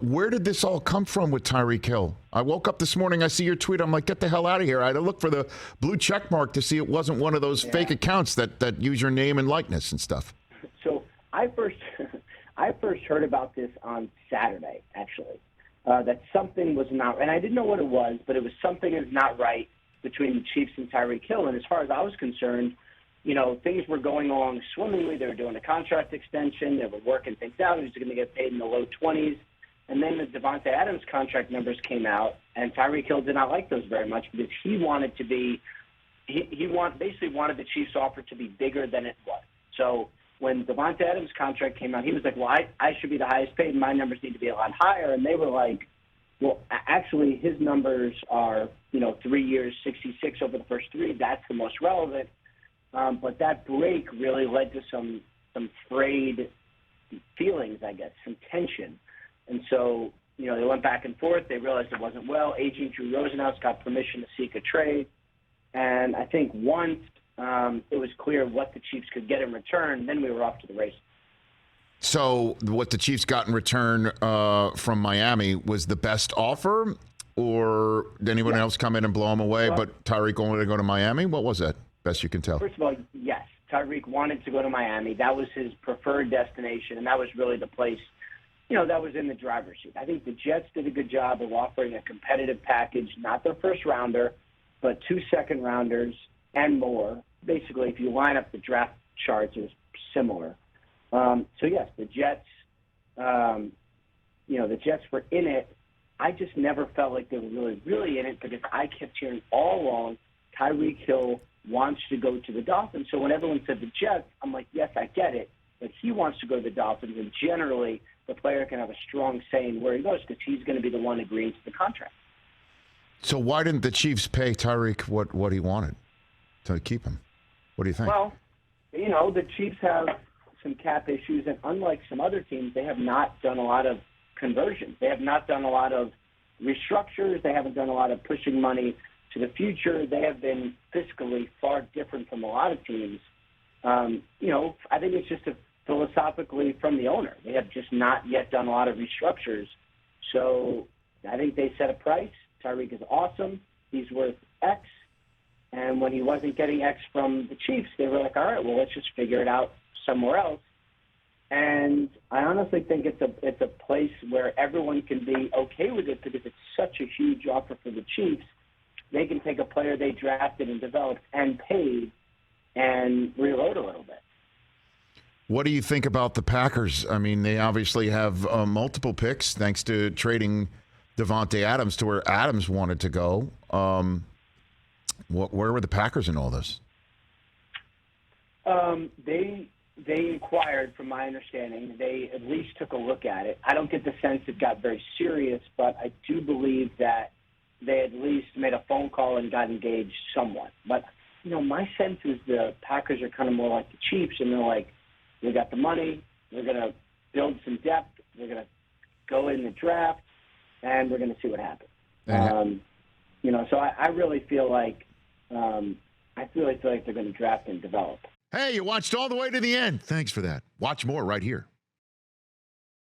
Where did this all come from with Tyreek Hill? I woke up this morning, I see your tweet, I'm like, get the hell out of here. I had to look for the blue check mark to see it wasn't one of those fake accounts that use your name and likeness and stuff. So I first heard about this on Saturday, actually, that something was not, and I didn't know what it was, but it was something is not right between the Chiefs and Tyreek Hill. And as far as I was concerned, things were going along swimmingly. They were doing a contract extension. They were working things out. He was going to get paid in the low 20s. And then the Davante Adams contract numbers came out, and Tyreek Hill did not like those very much because he wanted to be basically wanted the Chiefs' offer to be bigger than it was. So when Davante Adams' contract came out, he was like, well, I should be the highest paid, and my numbers need to be a lot higher. And they were like, well, actually, his numbers are, 3 years, 66 over the first three. That's the most relevant. But that break really led to some frayed feelings, I guess, some tension. And so, they went back and forth. They realized it wasn't well. Agent Drew Rosenhaus got permission to seek a trade. And I think once it was clear what the Chiefs could get in return, then we were off to the races. So what the Chiefs got in return from Miami was the best offer, or did anyone else come in and blow him away, but Tyreek wanted to go to Miami? What was that, best you can tell? First of all, yes. Tyreek wanted to go to Miami. That was his preferred destination, and that was really the place that was in the driver's seat. I think the Jets did a good job of offering a competitive package, not their first rounder, but 2 second-rounders and more. Basically, if you line up the draft charts, it was similar. So, yes, the Jets, the Jets were in it. I just never felt like they were really in it because I kept hearing all along Tyreek Hill wants to go to the Dolphins. So when everyone said the Jets, I'm like, yes, I get it, but he wants to go to the Dolphins, and generally the player can have a strong say in where he goes because he's going to be the one agreeing to the contract. So why didn't the Chiefs pay Tyreek what he wanted to keep him? What do you think? Well, the Chiefs have some cap issues, and unlike some other teams, they have not done a lot of conversions. They have not done a lot of restructures. They haven't done a lot of pushing money to the future. They have been fiscally far different from a lot of teams. I think it's just philosophically from the owner. They have just not yet done a lot of restructures. So I think they set a price. Tyreek is awesome. He's worth X. And when he wasn't getting X from the Chiefs, they were like, all right, well, let's just figure it out somewhere else. And I honestly think it's a place where everyone can be okay with it because it's such a huge offer for the Chiefs. They can take a player they drafted and developed and paid and reload a little bit. What do you think about the Packers? I mean, they obviously have multiple picks thanks to trading Davante Adams to where Adams wanted to go. Where were the Packers in all this? They inquired, from my understanding. They at least took a look at it. I don't get the sense it got very serious, but I do believe that they at least made a phone call and got engaged somewhat. But, my sense is the Packers are kind of more like the Chiefs, and they're like, we got the money, we're going to build some depth, we're going to go in the draft, and we're going to see what happens. So I really feel like they're going to draft and develop. Hey, you watched all the way to the end. Thanks for that. Watch more right here.